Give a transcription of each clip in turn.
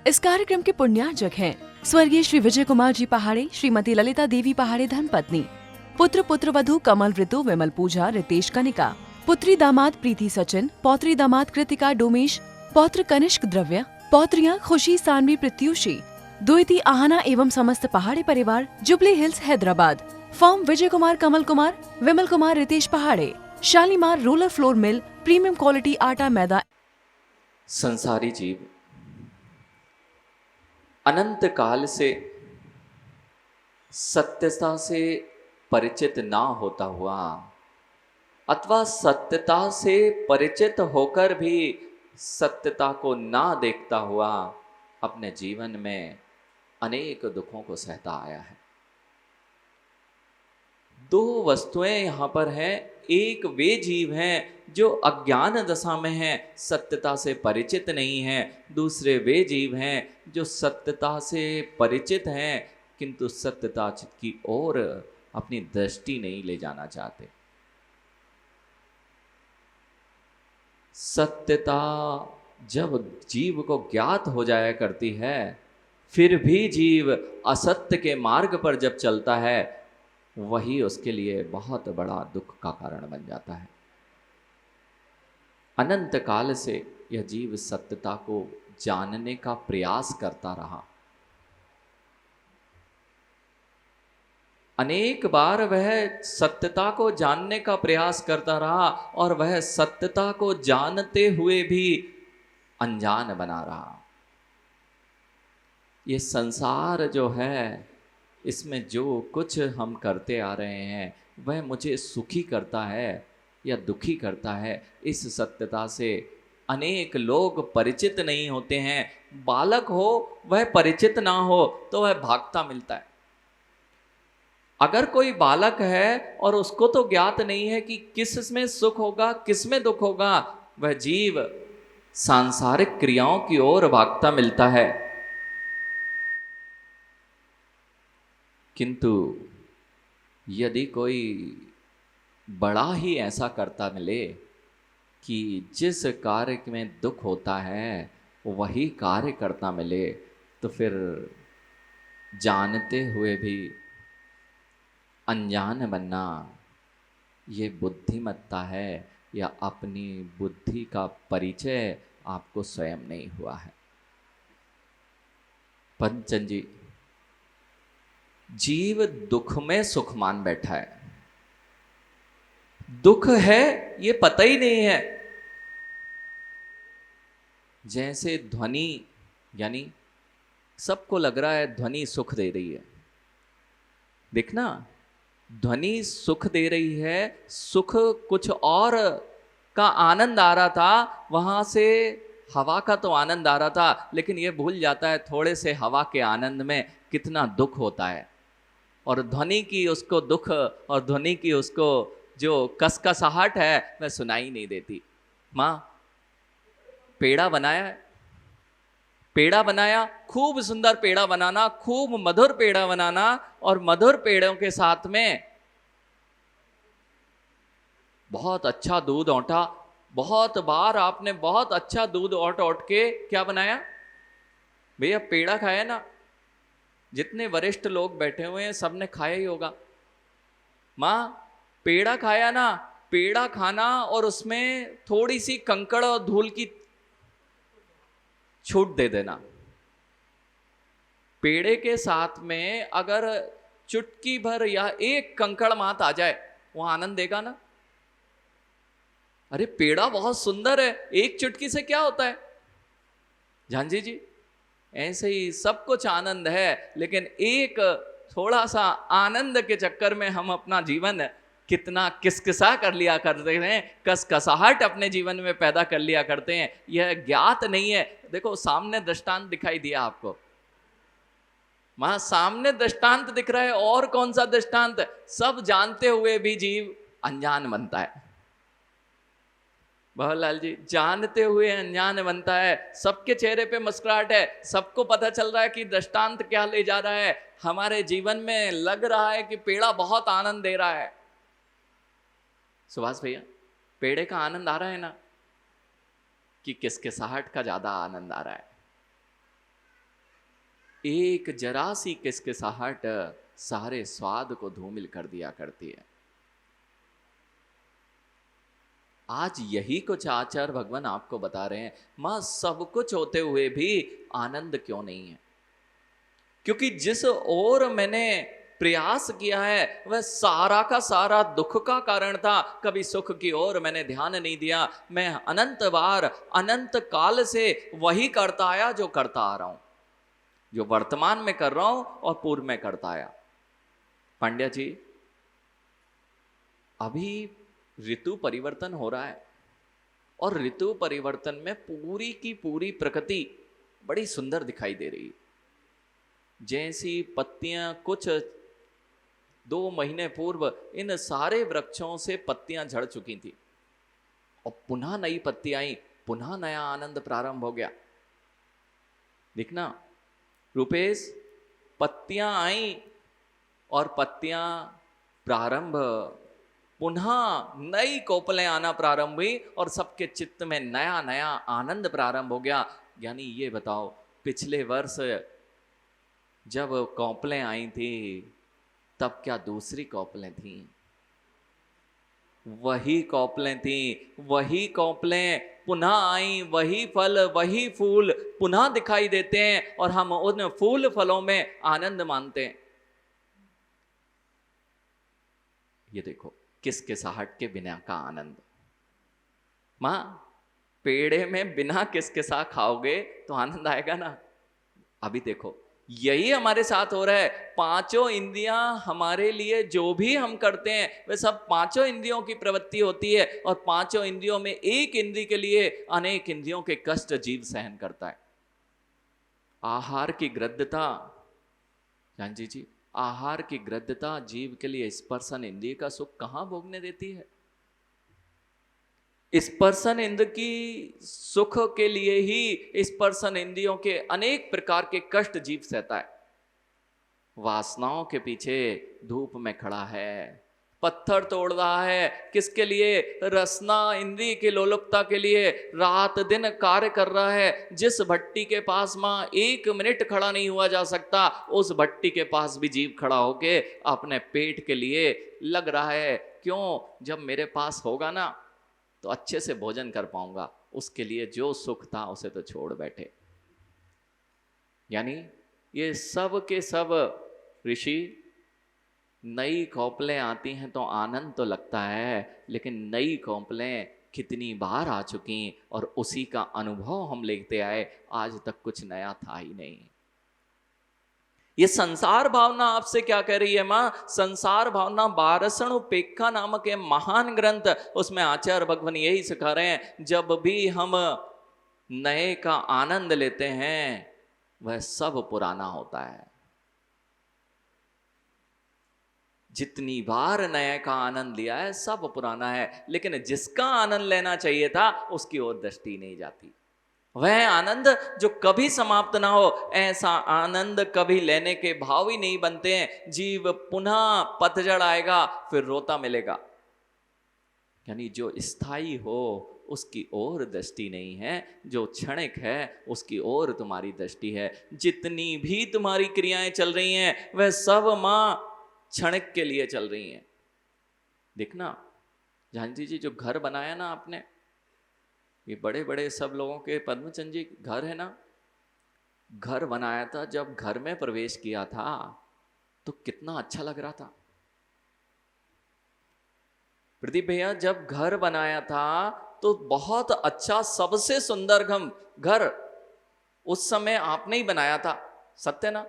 इस कार्यक्रम के पुण्यार्जक हैं स्वर्गीय श्री विजय कुमार जी पहाड़े, श्रीमती ललिता देवी पहाड़े धर्मपत्नी, पुत्र पुत्रवधू कमल ऋतु विमल पूजा रितेश कनिका, पुत्री दामाद प्रीति सचिन, पौत्री दामाद कृतिका डोमेश, पौत्र कनिष्क द्रव्य, पौत्रियां खुशी सानवी प्रत्युषी, द्विती आहना एवं समस्त पहाड़े परिवार, jubilee hills Hyderabad. Firm Vijay Kumar Kamal Kumar Vimal Kumar Ritesh पहाड़े, Shalimar roller flour mill, premium quality आटा मैदा। संसारी जीव अनंत काल से सत्यता से परिचित ना होता हुआ अथवा सत्यता से परिचित होकर भी सत्यता को ना देखता हुआ अपने जीवन में अनेक दुखों को सहता आया है। दो वस्तुएं यहां पर हैं। एक वे जीव हैं जो अज्ञान दशा में हैं, सत्यता से परिचित नहीं हैं। दूसरे वे जीव हैं जो सत्यता से परिचित हैं किंतु सत्यता की ओर अपनी दृष्टि नहीं ले जाना चाहते। सत्यता जब जीव को ज्ञात हो जाया करती है, फिर भी जीव असत्य के मार्ग पर जब चलता है, वही उसके लिए बहुत बड़ा दुख का कारण बन जाता है। अनंत काल से यह जीव सत्यता को जानने का प्रयास करता रहा। अनेक बार वह सत्यता को जानने का प्रयास करता रहा और वह सत्यता को जानते हुए भी अनजान बना रहा। ये संसार जो है, इसमें जो कुछ हम करते आ रहे हैं वह मुझे सुखी करता है या दुखी करता है, इस सत्यता से अनेक लोग परिचित नहीं होते हैं। बालक हो वह परिचित ना हो तो वह भागता मिलता है। अगर कोई बालक है और उसको तो ज्ञात नहीं है कि किस में सुख होगा किस में दुख होगा, वह जीव सांसारिक क्रियाओं की ओर भागता मिलता है। किंतु यदि कोई बड़ा ही ऐसा करता मिले कि जिस कार्य में दुख होता है वही कार्य करता मिले, तो फिर जानते हुए भी अनजान बनना ये बुद्धिमत्ता है या अपनी बुद्धि का परिचय आपको स्वयं नहीं हुआ है। पंचन जी, जीव दुख में सुख मान बैठा है। दुख है ये पता ही नहीं है। जैसे ध्वनि, यानी सबको लग रहा है ध्वनि सुख दे रही है। देखना, ध्वनि सुख दे रही है, सुख कुछ और का आनंद आ रहा था, वहां से हवा का तो आनंद आ रहा था, लेकिन ये भूल जाता है थोड़े से हवा के आनंद में कितना दुख होता है। और ध्वनि की उसको दुख और ध्वनि की उसको जो कसकसाहट है वह सुनाई नहीं देती। माँ पेड़ा बनाया है, पेड़ा बनाया, खूब सुंदर पेड़ा बनाना, खूब मधुर पेड़ा बनाना, और मधुर पेड़ों के साथ में बहुत अच्छा दूध औंटा। बहुत बार आपने बहुत अच्छा दूध औंट औंट के क्या बनाया भैया, पेड़ा खाया ना। जितने वरिष्ठ लोग बैठे हुए हैं सबने खाया ही होगा। माँ पेड़ा खाया ना, पेड़ा खाना और उसमें थोड़ी सी कंकड़ और धूल की छूट दे देना। पेड़े के साथ में अगर चुटकी भर या एक कंकड़ मात आ जाए, वो आनंद देगा ना। अरे पेड़ा बहुत सुंदर है, एक चुटकी से क्या होता है झांझी जी। ऐसे ही सब कुछ आनंद है, लेकिन एक थोड़ा सा आनंद के चक्कर में हम अपना जीवन कितना किसकिसा कर लिया करते हैं, कसकसाहट अपने जीवन में पैदा कर लिया करते हैं, यह ज्ञात नहीं है। देखो सामने दृष्टांत दिखाई दिया आपको, वहां सामने दृष्टांत दिख रहा है, और कौन सा दृष्टांत। सब जानते हुए भी जीव अनजान बनता है। भवरलाल जी, जानते हुए अनजान बनता है। सबके चेहरे पे मुस्कुराहट है, सबको पता चल रहा है कि दृष्टांत क्या ले जा रहा है। हमारे जीवन में लग रहा है कि पेड़ा बहुत आनंद दे रहा है। सुभाष भैया, पेड़े का आनंद आ रहा है ना, कि किसकिसाहट का ज्यादा आनंद आ रहा है। एक जरा सी किसकिसाहट सारे स्वाद को धूमिल कर दिया करती है। आज यही कुछ आचार्य भगवान आपको बता रहे हैं। मां सब कुछ होते हुए भी आनंद क्यों नहीं है? क्योंकि जिस ओर मैंने प्रयास किया है वह सारा का सारा दुख का कारण था। कभी सुख की ओर मैंने ध्यान नहीं दिया। मैं अनंत बार अनंत काल से वही करता आया जो करता आ रहा हूं, जो वर्तमान में कर रहा हूं और पूर्व में करता आया। पांड्या जी, अभी ऋतु परिवर्तन हो रहा है और ऋतु परिवर्तन में पूरी की पूरी प्रकृति बड़ी सुंदर दिखाई दे रही है। जैसी पत्तियां कुछ 2 महीने पूर्व इन सारे वृक्षों से पत्तियां झड़ चुकी थी और पुनः नई पत्ती आई, पुनः नया आनंद प्रारंभ हो गया। देखना रुपेश, पत्तियां आई और पत्तियां प्रारंभ, पुनः नई कोपलें आना प्रारंभ हुई और सबके चित्त में नया नया आनंद प्रारंभ हो गया। यानी ये बताओ, पिछले वर्ष जब कोपलें आई थी तब क्या दूसरी कोपलें थीं? वही कोपलें थीं, वही कोपलें पुनः आई, वही फल वही फूल पुनः दिखाई देते हैं और हम उन फूल फलों में आनंद मानते हैं। ये देखो, किसकिसाहट के बिना का आनंद। मां, पेड़े में बिना किसकिसा खाओगे तो आनंद आएगा ना। अभी देखो, यही हमारे साथ हो रहा है। 5 इंद्रियां हमारे लिए जो भी हम करते हैं वे सब 5 इंद्रियों की प्रवृत्ति होती है और 5 इंद्रियों में एक इंद्रिय के लिए अनेक इंद्रियों के कष्ट जीव सहन करता है। आहार की गृद्धता, जानजी जी, आहार की गृद्धता जीव के लिए स्पर्शन इंद्रिय का सुख कहां भोगने देती है? स्पर्शन इंद्र की सुख के लिए ही स्पर्शन इंद्रियों के अनेक प्रकार के कष्ट जीव सहता है। वासनाओं के पीछे धूप में खड़ा है, पत्थर तोड़ रहा है, किसके लिए? रसना इंद्रिय की लोलुपता के लिए रात दिन कार्य कर रहा है। जिस भट्टी के पास मां 1 मिनट खड़ा नहीं हुआ जा सकता, उस भट्टी के पास भी जीव खड़ा होके अपने पेट के लिए लग रहा है। क्यों? जब मेरे पास होगा ना तो अच्छे से भोजन कर पाऊंगा, उसके लिए जो सुख था उसे तो छोड़ बैठे। यानी ये सब के सब ऋषि, नई कोपलें आती हैं तो आनंद तो लगता है, लेकिन नई कोपलें कितनी बार आ चुकी और उसी का अनुभव हम लेते आए, आज तक कुछ नया था ही नहीं। ये संसार भावना आपसे क्या कह रही है मां? संसार भावना 12 उपेक्षा नामक है महान ग्रंथ, उसमें आचार्य भगवान यही सिखा रहे हैं, जब भी हम नए का आनंद लेते हैं वह सब पुराना होता है। जितनी बार नए का आनंद लिया है सब पुराना है, लेकिन जिसका आनंद लेना चाहिए था उसकी ओर दृष्टि नहीं जाती। वह आनंद जो कभी समाप्त ना हो, ऐसा आनंद कभी लेने के भाव ही नहीं बनते हैं। जीव पुनः पतझड़ आएगा, फिर रोता मिलेगा। यानी जो स्थायी हो उसकी ओर दृष्टि नहीं है, जो क्षणिक है उसकी ओर तुम्हारी दृष्टि है। जितनी भी तुम्हारी क्रियाएं चल रही हैं वह सब मां क्षणिक के लिए चल रही हैं। देखना जानती जी, जो घर बनाया ना आपने, ये बड़े बड़े सब लोगों के, पद्मचंद जी घर है ना, घर बनाया था, जब घर में प्रवेश किया था तो कितना अच्छा लग रहा था। प्रदीप भैया, जब घर बनाया था तो बहुत अच्छा, सबसे सुंदर घर उस समय आपने ही बनाया था, सत्य ना?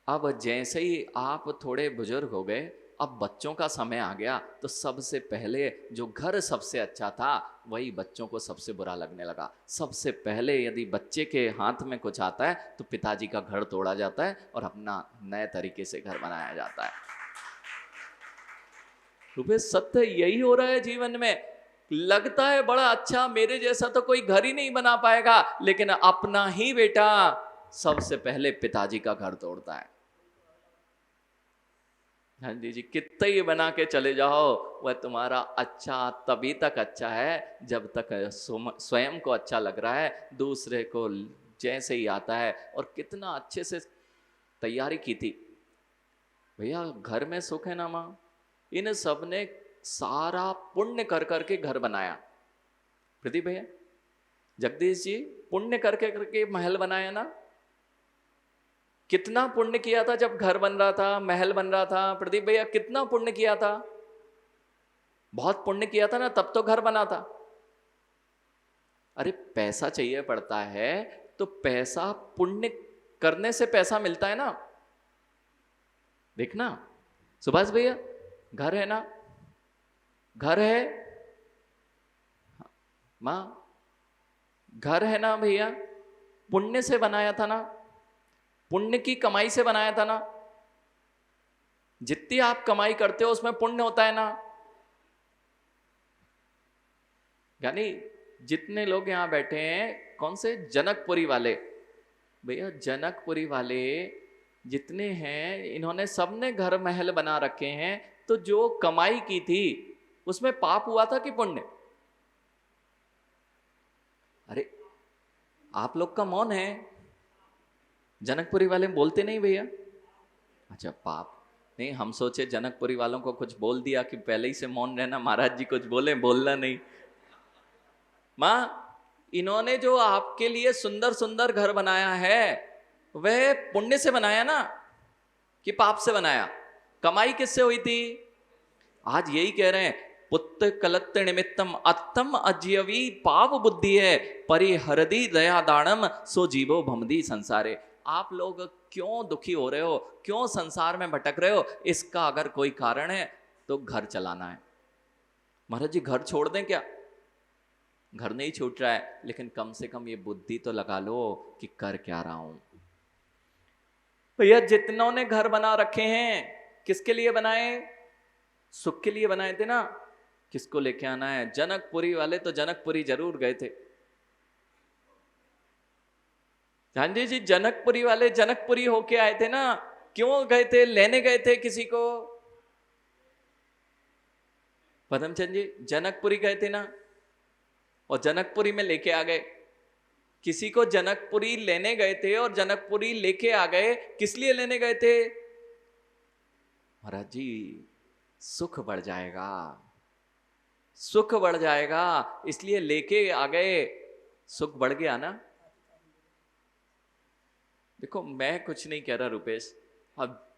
अब जैसे ही आप थोड़े बुजुर्ग हो गए, अब बच्चों का समय आ गया, तो सबसे पहले जो घर सबसे अच्छा था वही बच्चों को सबसे बुरा लगने लगा। सबसे पहले यदि बच्चे के हाथ में कुछ आता है तो पिताजी का घर तोड़ा जाता है और अपना नए तरीके से घर बनाया जाता है। रुपये सत्य यही हो रहा है जीवन में। लगता है बड़ा अच्छा, मेरे जैसा तो कोई घर ही नहीं बना पाएगा, लेकिन अपना ही बेटा सबसे पहले पिताजी का घर तोड़ता है। हाँ जी, कितना ही बना के चले जाओ, वह तुम्हारा अच्छा तभी तक अच्छा है जब तक स्वयं को अच्छा लग रहा है, दूसरे को जैसे ही आता है, और कितना अच्छे से तैयारी की थी भैया। घर में सुख है ना माँ, इन सब ने सारा पुण्य कर करके घर बनाया। प्रदीप भैया, जगदीश जी, पुण्य करके करके महल बनाया ना। कितना पुण्य किया था जब घर बन रहा था, महल बन रहा था। प्रदीप भैया कितना पुण्य किया था, बहुत पुण्य किया था ना, तब तो घर बना था। अरे पैसा चाहिए पड़ता है तो पैसा पुण्य करने से पैसा मिलता है ना। देखना सुभाष भैया, घर है ना, घर है मां, घर है ना भैया, पुण्य से बनाया था ना, पुण्य की कमाई से बनाया था ना। जितनी आप कमाई करते हो उसमें पुण्य होता है ना। यानी जितने लोग यहां बैठे हैं, कौन से, जनकपुरी वाले भैया, जनकपुरी वाले जितने हैं, इन्होंने सबने घर महल बना रखे हैं। तो जो कमाई की थी उसमें पाप हुआ था कि पुण्य? अरे आप लोग का मौन है, जनकपुरी वाले बोलते नहीं भैया। अच्छा पाप नहीं, हम सोचे जनकपुरी वालों को कुछ बोल दिया कि पहले ही से मौन रहना, महाराज जी कुछ बोले, बोलना नहीं। मां, इन्होंने जो आपके लिए सुंदर सुंदर घर बनाया है वह पुण्य से बनाया ना कि पाप से बनाया? कमाई किससे हुई थी? आज यही कह रहे हैं, पुत्र कलत्त निमित्तम अत्तम अज्यवी पाव बुद्धि है, परिहरदी दया दानम सो जीवो भमदी संसारे। आप लोग क्यों दुखी हो रहे हो, क्यों संसार में भटक रहे हो? इसका अगर कोई कारण है तो घर चलाना है। महाराज जी घर छोड़ दें क्या? घर नहीं छूट रहा है, लेकिन कम से कम ये बुद्धि तो लगा लो कि कर क्या रहा हूं। भैया जितनों ने घर बना रखे हैं किसके लिए बनाए? सुख के लिए बनाए थे ना। किसको लेके आना है? जनकपुरी वाले तो जनकपुरी जरूर गए थे। गांधी जी जनकपुरी वाले जनकपुरी होके आए थे ना। क्यों गए थे? लेने गए थे किसी को। पदमचंद जी जनकपुरी गए थे ना, और जनकपुरी में लेके आ गए। किसी को जनकपुरी लेने गए थे और जनकपुरी लेके आ गए। किस लिए लेने गए थे? महाराज जी सुख बढ़ जाएगा, सुख बढ़ जाएगा, इसलिए लेके आ गए। सुख बढ़ गया ना। देखो मैं कुछ नहीं कह रहा रुपेश, अब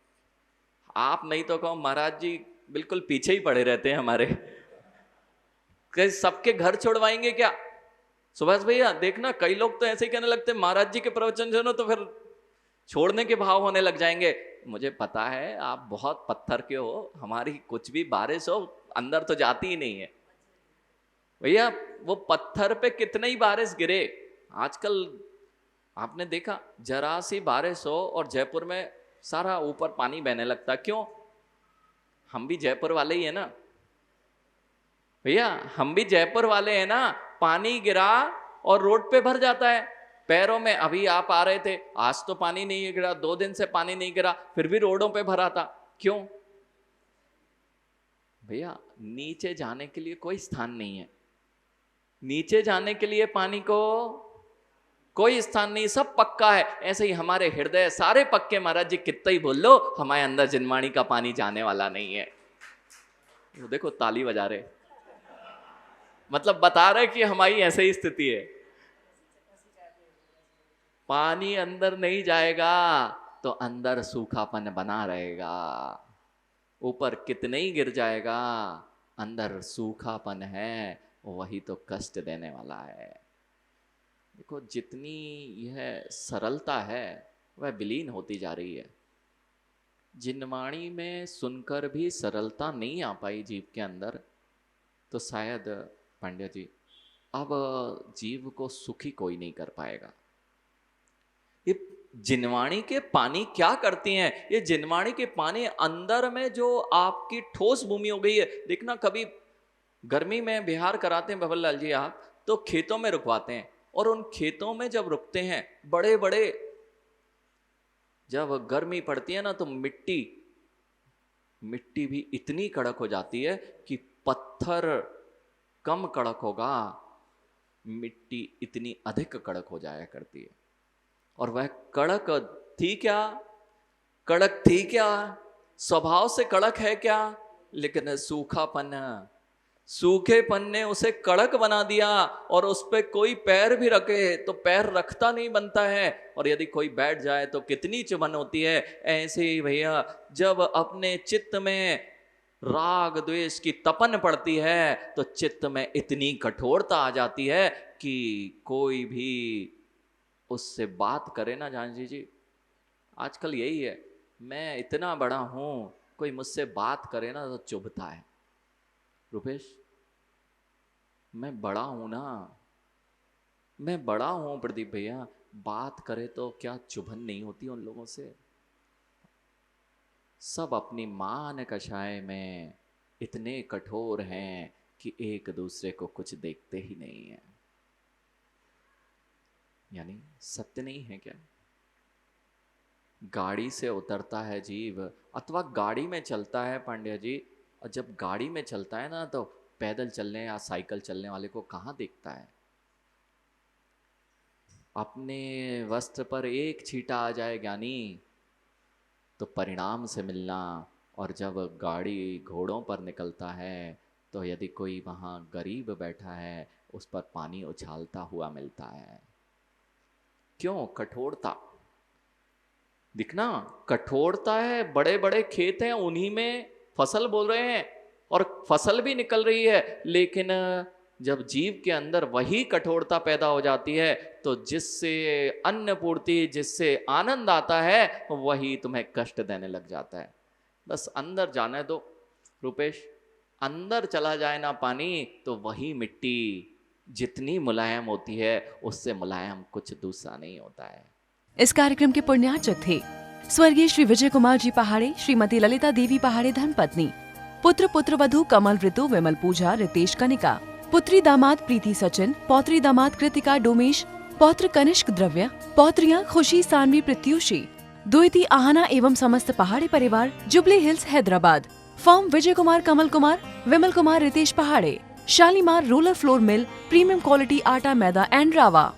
आप नहीं तो कहो, महाराज जी बिल्कुल पीछे ही पड़े रहते हैं हमारे। सबके घर छोड़वाएंगे क्या? सुभाष भैया देखना, कई लोग तो ऐसे ही कहने लगते, महाराज जी के प्रवचन सुनो तो फिर छोड़ने के भाव होने लग जाएंगे। मुझे पता है आप बहुत पत्थर के हो, हमारी कुछ भी बारिश हो अंदर तो जाती ही नहीं है। भैया वो पत्थर पे कितने ही बारिश गिरे। आजकल आपने देखा जरा सी बारिश हो और जयपुर में सारा ऊपर पानी बहने लगता। क्यों? हम भी जयपुर वाले ही है ना भैया, हम भी जयपुर वाले हैं ना। पानी गिरा और रोड पे भर जाता है पैरों में। अभी आप आ रहे थे, आज तो पानी नहीं गिरा, 2 दिन से पानी नहीं गिरा, फिर भी रोडों पे भरा था। क्यों? भैया नीचे जाने के लिए कोई स्थान नहीं है, नीचे जाने के लिए पानी को कोई स्थान नहीं, सब पक्का है। ऐसे ही हमारे हृदय सारे पक्के। महाराज जी कितना ही बोल लो, हमारे अंदर जिनवाणी का पानी जाने वाला नहीं है। वो देखो ताली बजा रहे, मतलब बता रहे कि हमारी ऐसे ही स्थिति है। पानी अंदर नहीं जाएगा तो अंदर सूखापन बना रहेगा। ऊपर कितने ही गिर जाएगा, अंदर सूखापन है, वही तो कष्ट देने वाला है। देखो जितनी यह सरलता है वह विलीन होती जा रही है। जिनवाणी में सुनकर भी सरलता नहीं आ पाई जीव के अंदर, तो शायद पांड्या जी अब जीव को सुखी कोई नहीं कर पाएगा। ये जिनवाणी के पानी क्या करती हैं? ये जिनवाणी के पानी अंदर में जो आपकी ठोस भूमि हो गई है। देखना कभी गर्मी में बिहार कराते हैं बबल लाल जी आप, तो खेतों में रुकवाते हैं, और उन खेतों में जब रुकते हैं बड़े बड़े, जब गर्मी पड़ती है ना तो मिट्टी भी इतनी कड़क हो जाती है कि पत्थर कम कड़क होगा, मिट्टी इतनी अधिक कड़क हो जाया करती है। और वह कड़क थी क्या? कड़क थी क्या? स्वभाव से कड़क है क्या? लेकिन सूखेपन ने उसे कड़क बना दिया, और उस पे कोई पैर भी रखे तो पैर रखता नहीं बनता है, और यदि कोई बैठ जाए तो कितनी चुभन होती है। ऐसे ही भैया जब अपने चित्त में राग द्वेष की तपन पड़ती है तो चित्त में इतनी कठोरता आ जाती है कि कोई भी उससे बात करे ना, जान जी आजकल यही है, मैं इतना बड़ा हूं, कोई मुझसे बात करे ना तो चुभता है। रुपेश, मैं बड़ा हूं ना, मैं बड़ा हूं प्रदीप भैया, बात करे तो क्या चुभन नहीं होती उन लोगों से? सब अपनी मान कषाय में इतने कठोर हैं कि एक दूसरे को कुछ देखते ही नहीं है। यानी सत्य नहीं है क्या? गाड़ी से उतरता है जीव अथवा गाड़ी में चलता है पांड्या जी, और जब गाड़ी में चलता है ना तो पैदल चलने या साइकिल चलने वाले को कहाँ देखता है? अपने वस्त्र पर एक छींटा आ जाए ज्ञानी तो परिणाम से मिलना, और जब गाड़ी घोड़ों पर निकलता है तो यदि कोई वहाँ गरीब बैठा है उस पर पानी उछालता हुआ मिलता है। क्यों? कठोरता दिखना, कठोरता है। बड़े बड़े खेत हैं, उन्हीं में फसल बोल रहे हैं और फसल भी निकल रही है, लेकिन जब जीव के अंदर वही कठोरता पैदा हो जाती है तो जिससे अन्न पूर्ति, जिससे आनंद आता है, वही तुम्हें कष्ट देने लग जाता है। बस अंदर जाने दो रुपेश, अंदर चला जाए ना पानी तो वही मिट्टी जितनी मुलायम होती है उससे मुलायम कुछ दूसरा नहीं होता है। इस कार्यक्रम के पुण्यार्चक थे स्वर्गीय श्री विजय कुमार जी पहाड़े, श्रीमती ललिता देवी पहाड़े धर्मपत्नी, पुत्र पुत्रवधू कमल ऋतु, विमल पूजा, रितेश कनिका, पुत्री दामाद प्रीति सचिन, पौत्री दामाद कृतिका डोमेश, पौत्र कनिष्क द्रव्य, पौत्रियां खुशी सानवी प्रत्युषी, द्विती आहना एवं समस्त पहाड़ी परिवार, jubilee hills Hyderabad. Firm Vijay Kumar, Kamal Kumar, Vimal Kumar, Ritesh पहाड़े, Shalimar rural flour mill, premium quality आटा मैदा एंड रावा।